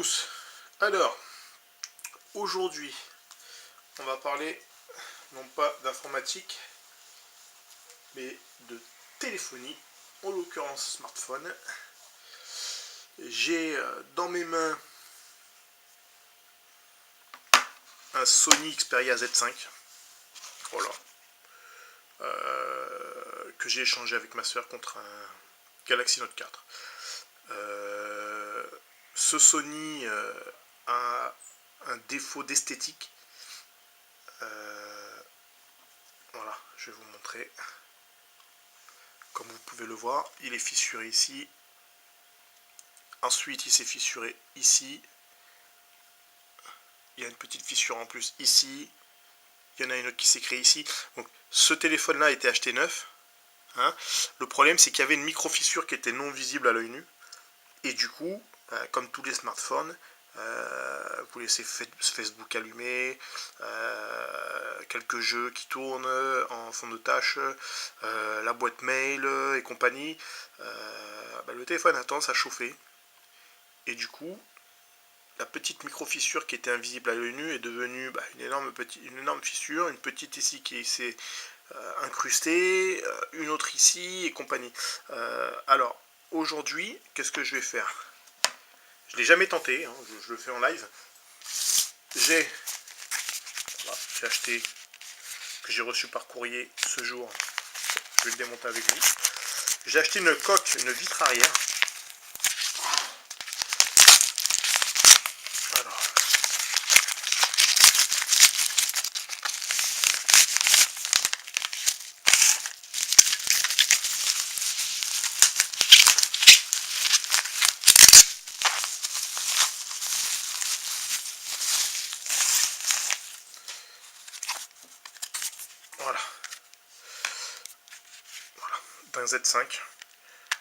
tous. Alors, aujourd'hui, on va parler non pas d'informatique, mais de téléphonie, en l'occurrence smartphone. J'ai dans mes mains un Sony Xperia Z5, voilà, que j'ai échangé avec ma soeur contre un Galaxy Note 4. Ce Sony a un défaut d'esthétique. Voilà, je vais vous montrer. Comme vous pouvez le voir, il est fissuré ici. Ensuite, il s'est fissuré ici. Il y a une petite fissure en plus ici. Il y en a une autre qui s'est créée ici. Donc, ce téléphone-là a été acheté neuf. Hein. Le problème, c'est qu'il y avait une micro-fissure qui était non visible à l'œil nu. Et du coup, comme tous les smartphones, vous laissez Facebook allumé, quelques jeux qui tournent en fond de tâche, la boîte mail et compagnie, le téléphone a tendance à chauffer. Et du coup, la petite micro-fissure qui était invisible à l'œil nu est devenue une énorme fissure, une petite ici qui s'est incrustée, une autre ici et compagnie. Alors, aujourd'hui, qu'est-ce que je vais faire? Je ne l'ai jamais tenté, hein, je le fais en live. J'ai acheté, que j'ai reçu par courrier ce jour. Je vais le démonter avec vous. J'ai acheté une coque, une vitre arrière. Alors. Voilà. D'un Z5.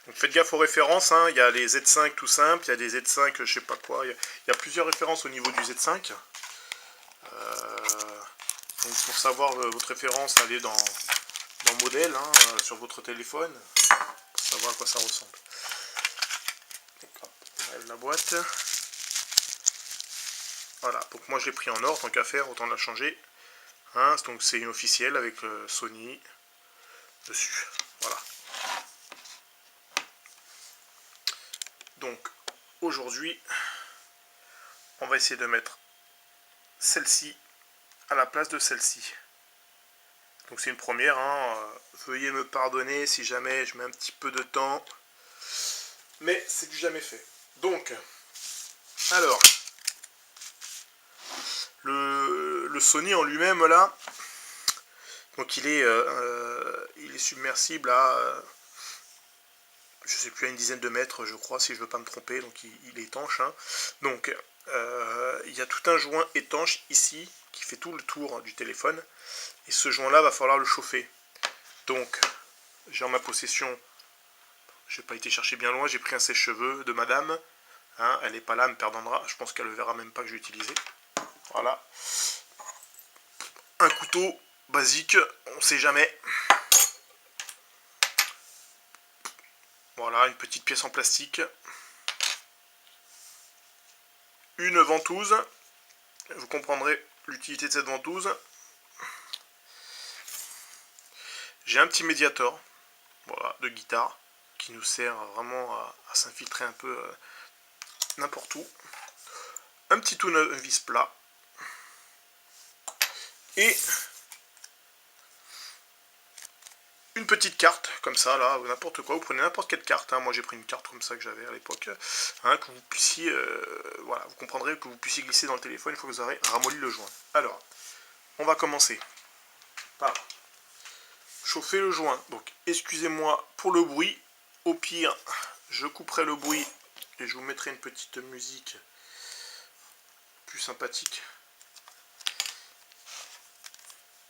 Donc faites gaffe aux références, hein. Il y a les Z5 tout simple, il y a des Z5 je sais pas quoi, il y a plusieurs références au niveau du Z5. Donc pour savoir votre référence, allez dans modèle, hein, sur votre téléphone, pour savoir à quoi ça ressemble. Donc, hop, on enlève la boîte. Voilà, donc moi je l'ai pris en or, tant qu'à faire, autant la changer. Hein, donc c'est une officielle avec Sony dessus. Voilà. Donc aujourd'hui, on va essayer de mettre celle-ci à la place de celle-ci. Donc c'est une première, hein. Veuillez me pardonner si jamais je mets un petit peu de temps, mais c'est du jamais fait. Donc, alors, le Sony en lui-même là, donc il est submersible à je sais plus, à une dizaine de mètres, je crois, si je ne veux pas me tromper, donc il est étanche. Hein. Donc, il y a tout un joint étanche ici, qui fait tout le tour du téléphone, et ce joint-là, va falloir le chauffer. Donc, j'ai en ma possession, je n'ai pas été chercher bien loin, j'ai pris un sèche-cheveux de madame, hein, elle n'est pas là, elle me pardonnera, je pense qu'elle ne verra même pas que je l'ai utilisé. Voilà. Un couteau basique, on ne sait jamais. Voilà, une petite pièce en plastique. Une ventouse. Vous comprendrez l'utilité de cette ventouse. J'ai un petit médiator, voilà, de guitare, qui nous sert vraiment à s'infiltrer un peu n'importe où. Un petit tournevis plat. Et une petite carte, comme ça, là, ou n'importe quoi, vous prenez n'importe quelle carte, hein. Moi j'ai pris une carte comme ça que j'avais à l'époque, hein, que vous puissiez, voilà, vous comprendrez que vous puissiez glisser dans le téléphone une fois que vous aurez ramolli le joint. Alors, on va commencer par chauffer le joint. Donc, excusez-moi pour le bruit, au pire, je couperai le bruit et je vous mettrai une petite musique plus sympathique.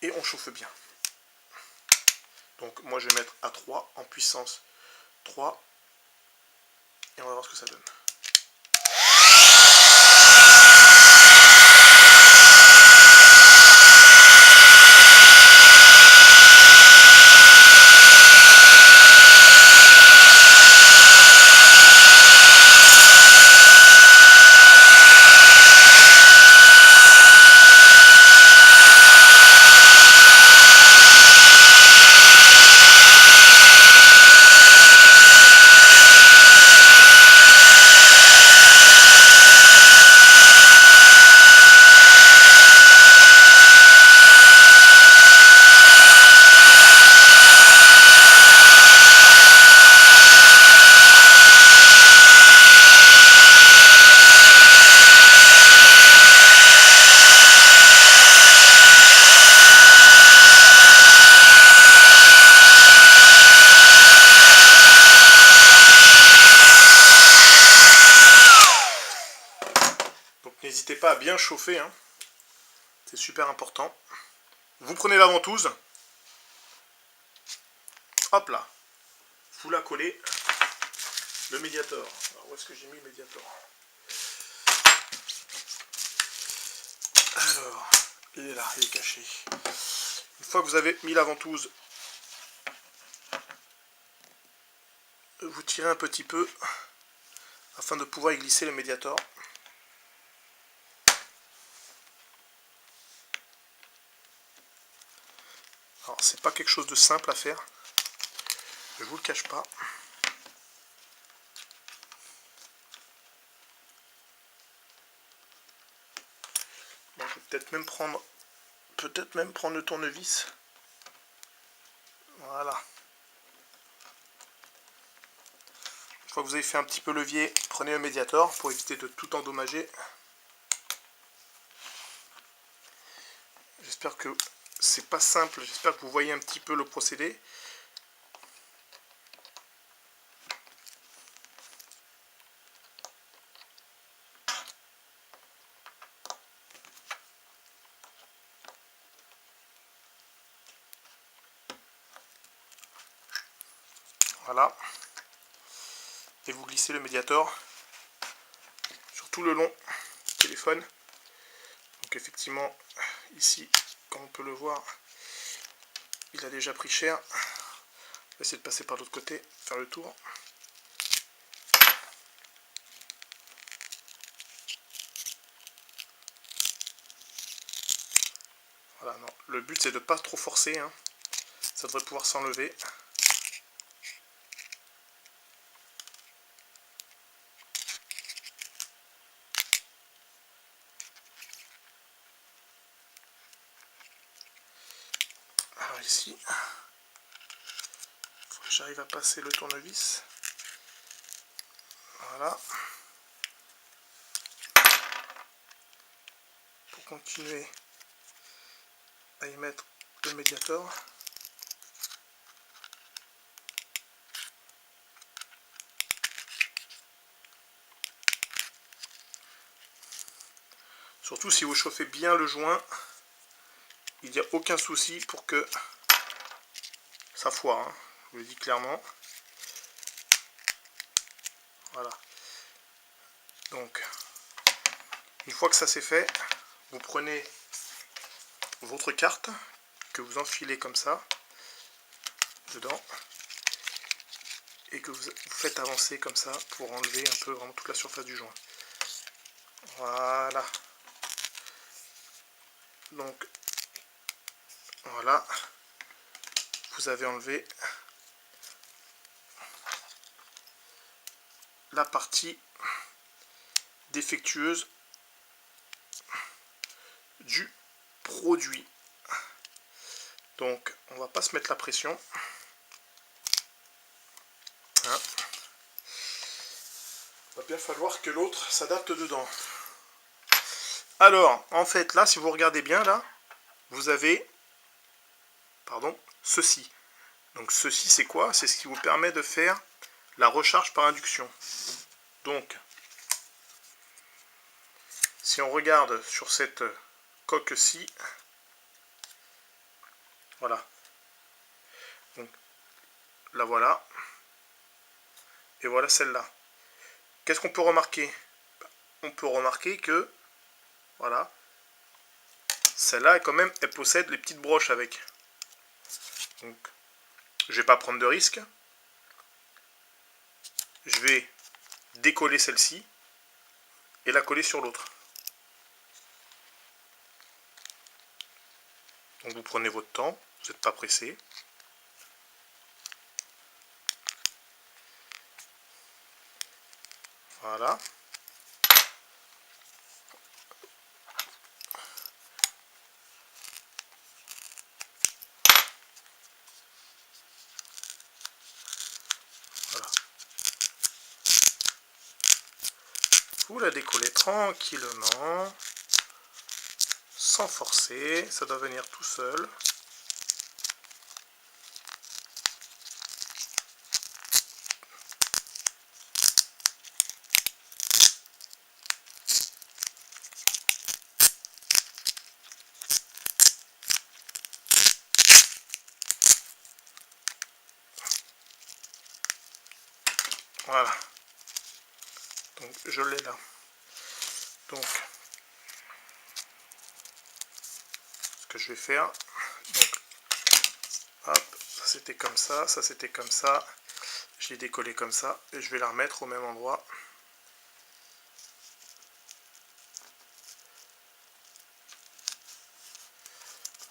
Et on chauffe bien. Donc moi je vais mettre à 3 en puissance 3 et on va voir ce que ça donne. Voilà, bien chauffé, hein. C'est super important. Vous prenez la ventouse. Hop là. Vous la collez. Le Mediator. Alors, où est-ce que j'ai mis le Mediator? Alors, il est là, il est caché. Une fois que vous avez mis la ventouse, vous tirez un petit peu afin de pouvoir y glisser le Mediator. Alors, c'est pas quelque chose de simple à faire. Je vous le cache pas. Bon, je vais peut-être même prendre le tournevis. Voilà. Une fois que vous avez fait un petit peu levier, prenez le Mediator pour éviter de tout endommager. J'espère que c'est pas simple, j'espère que vous voyez un petit peu le procédé. Voilà. Et vous glissez le Mediator sur tout le long du téléphone. Donc effectivement, ici, comme on peut le voir, il a déjà pris cher. On va essayer de passer par l'autre côté, faire le tour. Voilà, non. Le but c'est de ne pas trop forcer, hein. Ça devrait pouvoir s'enlever. Alors ici, il faut que j'arrive à passer le tournevis. Voilà. Pour continuer à y mettre le Mediator. Surtout si vous chauffez bien le joint, il n'y a aucun souci pour que ça foire, hein. Je vous le dis clairement. Voilà. Donc, une fois que ça c'est fait, vous prenez votre carte que vous enfilez comme ça dedans et que vous faites avancer comme ça pour enlever un peu vraiment toute la surface du joint. Voilà. Donc, voilà. Vous avez enlevé la partie défectueuse du produit. Donc, on va pas se mettre la pression. Hein. Il va bien falloir que l'autre s'adapte dedans. Alors, en fait, là, si vous regardez bien, là, vous avez, pardon, ceci. Donc, ceci, c'est quoi? C'est ce qui vous permet de faire la recharge par induction. Donc, si on regarde sur cette coque-ci, voilà. Donc, la voilà. Et voilà celle-là. Qu'est-ce qu'on peut remarquer? On peut remarquer que, voilà, celle-là, quand même, elle possède les petites broches avec. Donc, je ne vais pas prendre de risque. Je vais décoller celle-ci et la coller sur l'autre. Donc, vous prenez votre temps, vous n'êtes pas pressé. Voilà. Voilà. Vous la décollez tranquillement, sans forcer, ça doit venir tout seul. Voilà. Donc je l'ai là. Donc ce que je vais faire, donc hop, ça c'était comme ça c'était comme ça. Je l'ai décollé comme ça et je vais la remettre au même endroit.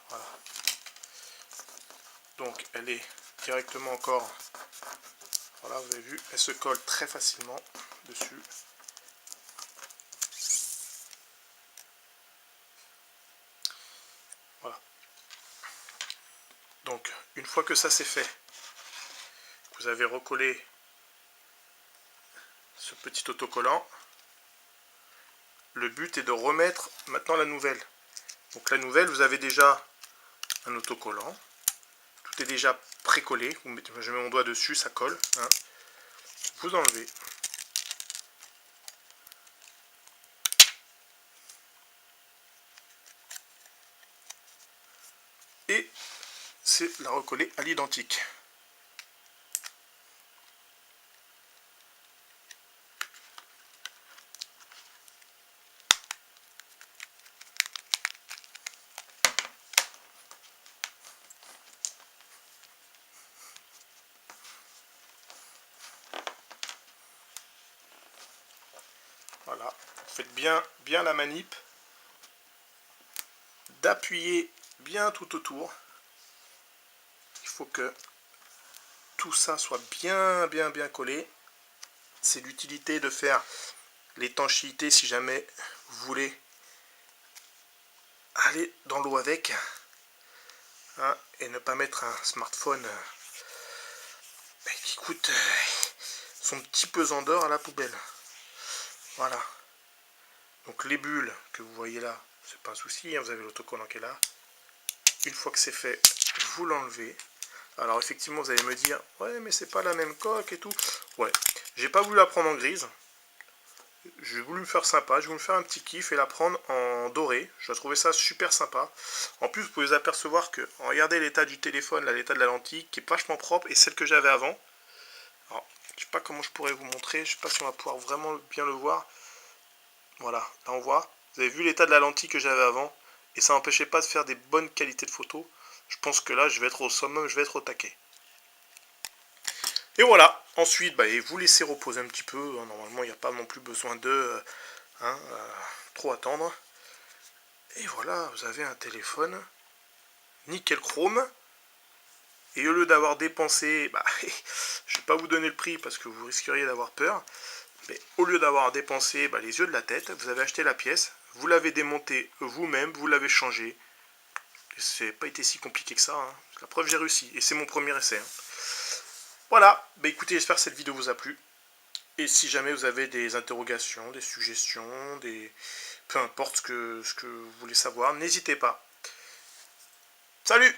Voilà. Donc elle est directement encore, voilà, vous avez vu, elle se colle très facilement dessus. Voilà. Donc une fois que ça c'est fait, vous avez recollé ce petit autocollant. Le but est de remettre maintenant la nouvelle. Donc la nouvelle, vous avez déjà un autocollant. Tout est déjà précollé. Je mets mon doigt dessus, ça colle. Hein. Vous enlevez. Et c'est la recoller à l'identique. Voilà, faites bien la manip, d'appuyer bien tout autour. Il faut que tout ça soit bien collé. C'est l'utilité de faire l'étanchéité si jamais vous voulez aller dans l'eau avec, hein, et ne pas mettre un smartphone qui coûte son petit pesant d'or à la poubelle. Voilà. Donc les bulles que vous voyez là, c'est pas un souci, hein, vous avez l'autocollant qui est là. Une fois que c'est fait, vous l'enlevez. Alors effectivement, vous allez me dire, ouais, mais c'est pas la même coque et tout. Ouais, j'ai pas voulu la prendre en grise. J'ai voulu me faire sympa, j'ai voulu me faire un petit kiff et la prendre en doré. Je trouvais ça super sympa. En plus, vous pouvez vous apercevoir que, regardez l'état du téléphone, l'état de la lentille, qui est vachement propre, et celle que j'avais avant. Alors, je sais pas comment je pourrais vous montrer, je sais pas si on va pouvoir vraiment bien le voir. Voilà, là on voit. Vous avez vu l'état de la lentille que j'avais avant, et ça n'empêchait pas de faire des bonnes qualités de photos. Je pense que là, je vais être au summum, je vais être au taquet. Et voilà, ensuite, vous laissez reposer un petit peu. Normalement, il n'y a pas non plus besoin de trop attendre. Et voilà, vous avez un téléphone nickel chrome. Et au lieu d'avoir dépensé, je ne vais pas vous donner le prix parce que vous risqueriez d'avoir peur. Mais au lieu d'avoir dépensé les yeux de la tête, vous avez acheté la pièce, vous l'avez démontée vous-même, vous l'avez changée. C'est pas été si compliqué que ça. Hein. La preuve, j'ai réussi. Et c'est mon premier essai. Hein. Voilà, écoutez, j'espère que cette vidéo vous a plu. Et si jamais vous avez des interrogations, des suggestions, peu importe ce que vous voulez savoir, n'hésitez pas. Salut!